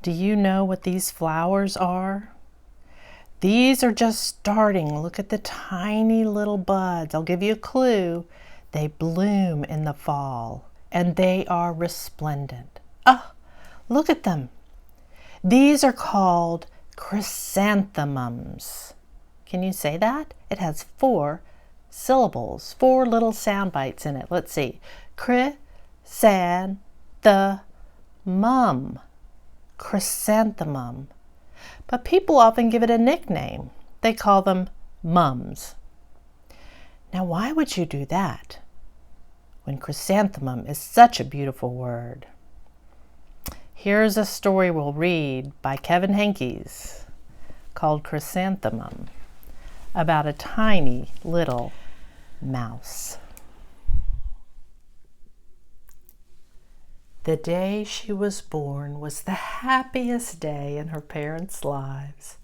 Do you know what these flowers are? These are just starting. Look at the tiny little buds. I'll give you a clue. They bloom in the fall, and they are resplendent. Oh, look at them. These are called chrysanthemums. Can you say that? It has 4 syllables, 4 little sound bites in it. Let's see. Chrysanthemum. Chrysanthemum. But people often give it a nickname. They call them mums. Now, why would you do that when chrysanthemum is such a beautiful word? Here's a story we'll read by Kevin Henkes called Chrysanthemum, about a tiny little mouse. The day she was born was the happiest day in her parents' lives.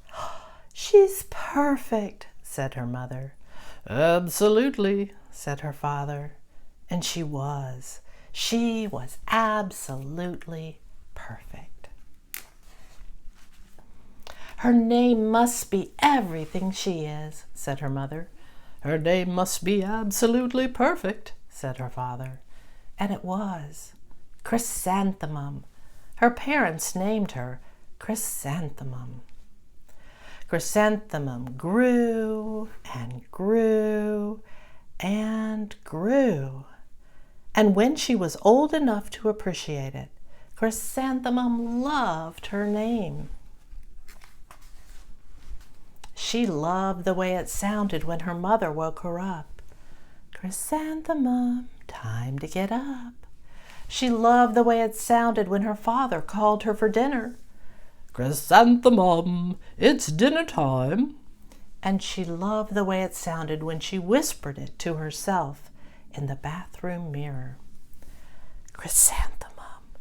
"She's perfect," said her mother. "Absolutely," said her father. And she was. She was absolutely perfect. "Her name must be everything she is," said her mother. "Her name must be absolutely perfect," said her father. And it was. Chrysanthemum. Her parents named her Chrysanthemum. Chrysanthemum grew and grew and grew. And when she was old enough to appreciate it, Chrysanthemum loved her name. She loved the way it sounded when her mother woke her up. "Chrysanthemum, time to get up." She loved the way it sounded when her father called her for dinner. "Chrysanthemum, it's dinner time." And she loved the way it sounded when she whispered it to herself in the bathroom mirror. Chrysanthemum,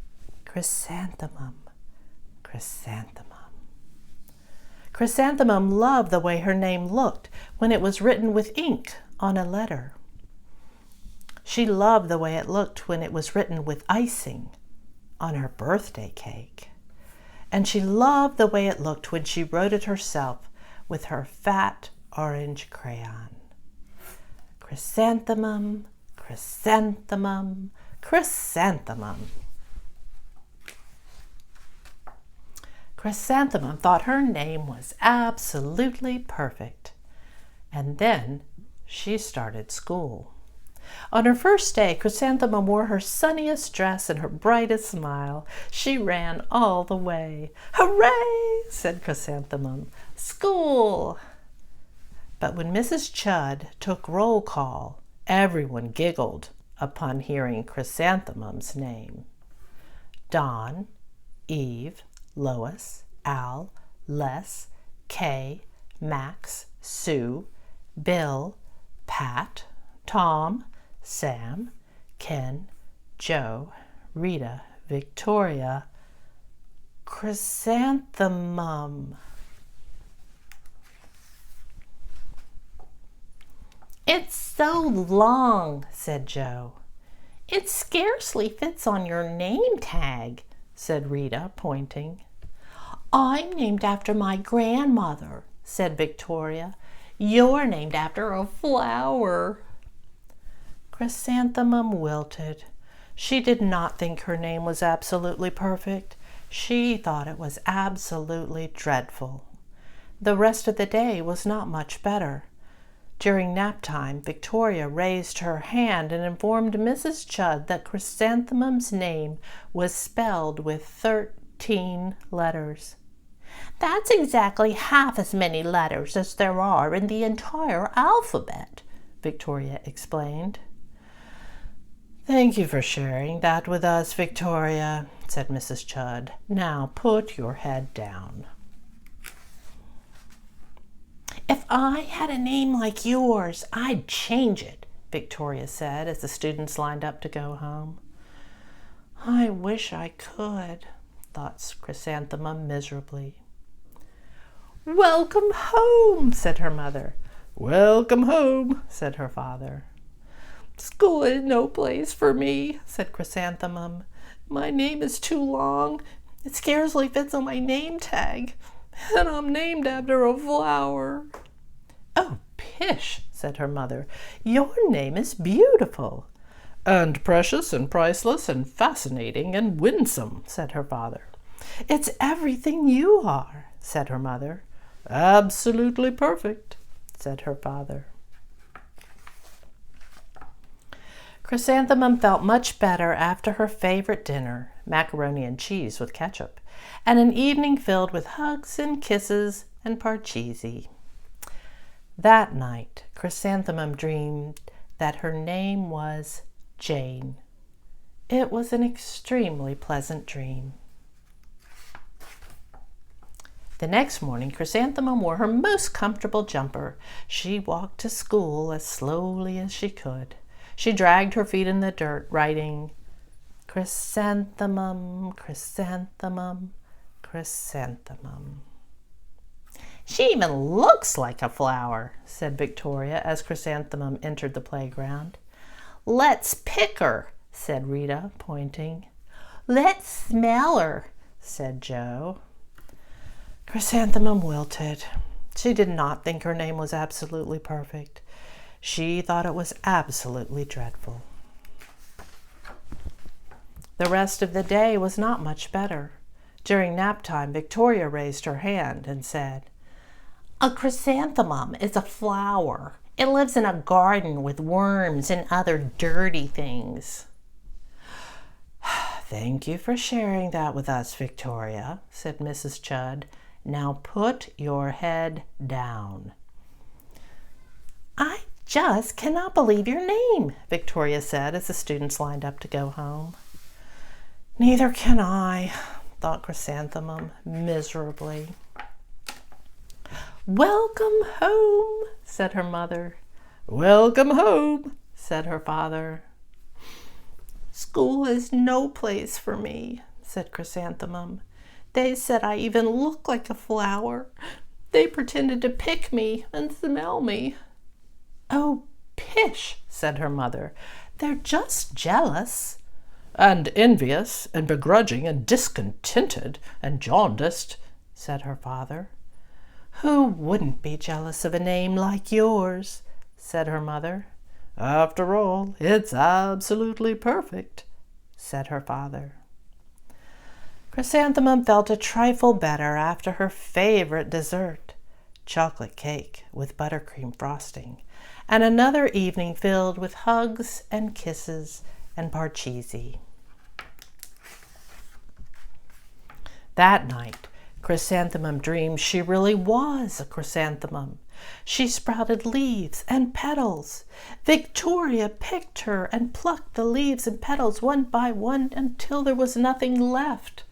chrysanthemum, chrysanthemum. Chrysanthemum loved the way her name looked when it was written with ink on a letter. She loved the way it looked when it was written with icing on her birthday cake. And she loved the way it looked when she wrote it herself with her fat orange crayon. Chrysanthemum, chrysanthemum, chrysanthemum. Chrysanthemum thought her name was absolutely perfect. And then she started school. On her first day, Chrysanthemum wore her sunniest dress and her brightest smile. She ran all the way. "Hooray!" said Chrysanthemum. "School!" But when Mrs. Chudd took roll call, everyone giggled upon hearing Chrysanthemum's name. Don, Eve, Lois, Al, Les, Kay, Max, Sue, Bill, Pat, Tom, Sam, Ken, Joe, Rita, Victoria, Chrysanthemum. "It's so long," said Joe. "It scarcely fits on your name tag," said Rita, pointing. "I'm named after my grandmother," said Victoria. "You're named after a flower." Chrysanthemum wilted. She did not think her name was absolutely perfect. She thought it was absolutely dreadful. The rest of the day was not much better. During nap time, Victoria raised her hand and informed Mrs. Chudd that Chrysanthemum's name was spelled with 13 letters. "That's exactly half as many letters as there are in the entire alphabet," Victoria explained. "Thank you for sharing that with us, Victoria," said Mrs. Chudd. "Now put your head down." "If I had a name like yours, I'd change it," Victoria said as the students lined up to go home. "I wish I could," thought Chrysanthemum miserably. "Welcome home," said her mother. "Welcome home," said her father. "School is no place for me," said Chrysanthemum. "My name is too long, It scarcely fits on my name tag, and I'm named after a flower." "Oh, pish," said her mother. "Your name is beautiful." "And precious and priceless and fascinating and winsome," said her father. "It's everything you are," said her mother. "Absolutely perfect," said her father. Chrysanthemum felt much better after her favorite dinner, macaroni and cheese with ketchup, and an evening filled with hugs and kisses and parcheesi. That night, Chrysanthemum dreamed that her name was Jane. It was an extremely pleasant dream. The next morning, Chrysanthemum wore her most comfortable jumper. She walked to school as slowly as she could. She dragged her feet in the dirt, writing, "Chrysanthemum, chrysanthemum, chrysanthemum." "She even looks like a flower," said Victoria as Chrysanthemum entered the playground. "Let's pick her," said Rita, pointing. "Let's smell her," said Joe. Chrysanthemum wilted. She did not think her name was absolutely perfect. She thought it was absolutely dreadful. The rest of the day was not much better. During nap time, Victoria raised her hand and said, "A chrysanthemum is a flower. It lives in a garden with worms and other dirty things." "Thank you for sharing that with us, Victoria," said Mrs. Chudd. "Now put your head down." "I just cannot believe your name," Victoria said as the students lined up to go home. "Neither can I," thought Chrysanthemum miserably. "Welcome home," said her mother. "Welcome home," said her father. "School is no place for me," said Chrysanthemum. "They said I even look like a flower. They pretended to pick me and smell me." "Oh, pish," said her mother. "They're just jealous." "And envious and begrudging and discontented and jaundiced," said her father. "Who wouldn't be jealous of a name like yours?" said her mother. "After all, it's absolutely perfect," said her father. Chrysanthemum felt a trifle better after her favorite dessert, chocolate cake with buttercream frosting, and another evening filled with hugs and kisses and parcheesi. That night, Chrysanthemum dreamed she really was a chrysanthemum. She sprouted leaves and petals. Victoria picked her and plucked the leaves and petals one by one until there was nothing left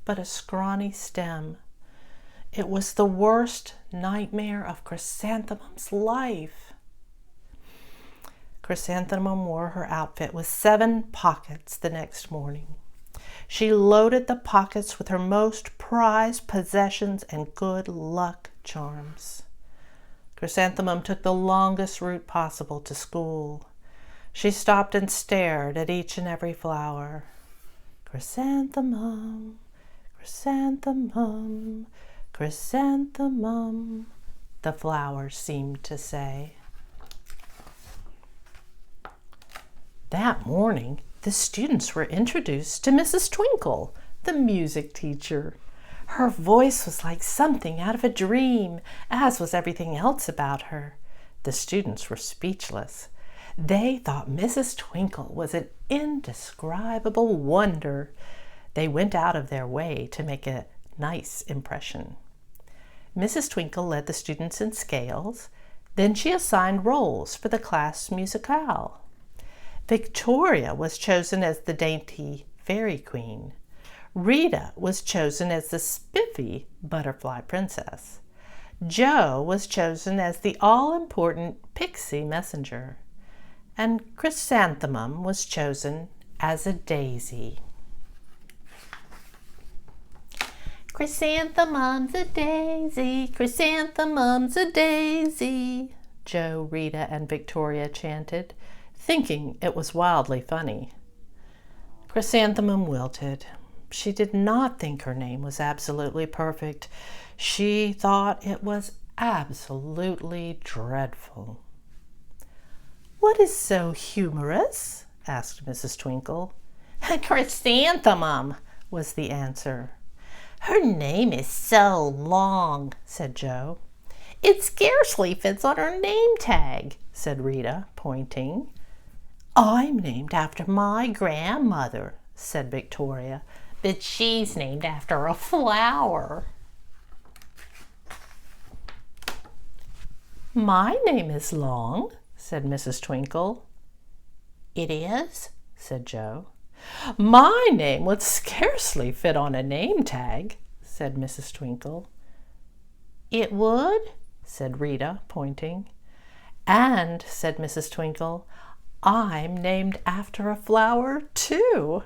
but a scrawny stem. It was the worst nightmare of Chrysanthemum's life. Chrysanthemum wore her outfit with 7 pockets the next morning. She loaded the pockets with her most prized possessions and good luck charms. Chrysanthemum took the longest route possible to school. She stopped and stared at each and every flower. "Chrysanthemum, chrysanthemum, chrysanthemum," the flowers seemed to say. That morning, the students were introduced to Mrs. Twinkle, the music teacher. Her voice was like something out of a dream, as was everything else about her. The students were speechless. They thought Mrs. Twinkle was an indescribable wonder. They went out of their way to make a nice impression. Mrs. Twinkle led the students in scales. Then she assigned roles for the class musicale. Victoria was chosen as the dainty fairy queen. Rita was chosen as the spiffy butterfly princess. Joe was chosen as the all-important pixie messenger. And Chrysanthemum was chosen as a daisy. "Chrysanthemum's a daisy, chrysanthemum's a daisy," Joe, Rita, and Victoria chanted, thinking it was wildly funny. Chrysanthemum wilted. she did not think her name was absolutely perfect. She thought it was absolutely dreadful. "What is so humorous?" asked Mrs. Twinkle. "Chrysanthemum," was the answer. "Her name is so long," said Joe. "It scarcely fits on her name tag," said Rita, pointing. "I'm named after my grandmother," said Victoria, "but she's named after a flower." "My name is long," said Mrs. Twinkle. "It is?" said Joe. "My name would scarcely fit on a name tag," said Mrs. Twinkle. "It would?" said Rita, pointing. "And," said Mrs. Twinkle, "I'm named after a flower, too."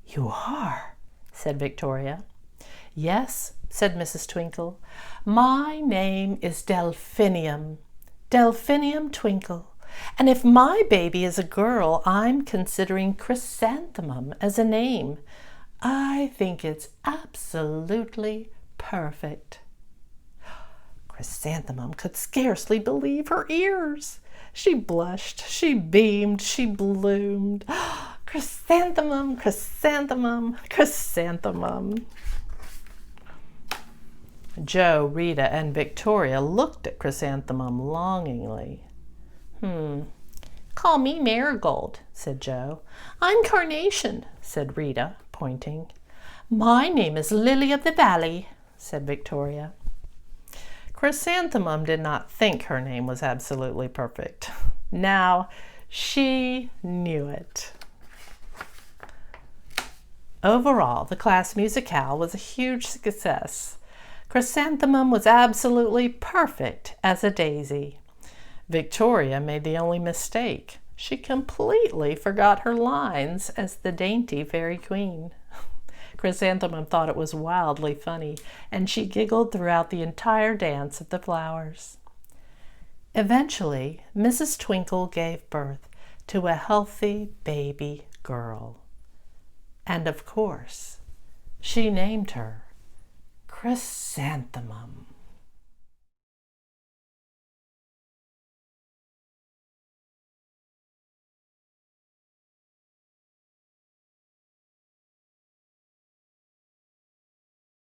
"You are?" said Victoria. "Yes," said Mrs. Twinkle. "My name is Delphinium, Delphinium Twinkle. And if my baby is a girl, I'm considering Chrysanthemum as a name. I think it's absolutely perfect." Chrysanthemum could scarcely believe her ears. She blushed, she beamed, she bloomed. Chrysanthemum, chrysanthemum, chrysanthemum. Joe, Rita, and Victoria looked at Chrysanthemum longingly. "Call me Marigold," said Joe. "I'm Carnation," said Rita, pointing. "My name is Lily of the Valley," said Victoria. Chrysanthemum did not think her name was absolutely perfect. Now, she knew it. Overall, the class musicale was a huge success. Chrysanthemum was absolutely perfect as a daisy. Victoria made the only mistake. She completely forgot her lines as the dainty fairy queen. Chrysanthemum thought it was wildly funny, and she giggled throughout the entire dance of the flowers. Eventually, Mrs. Twinkle gave birth to a healthy baby girl. And of course, she named her Chrysanthemum.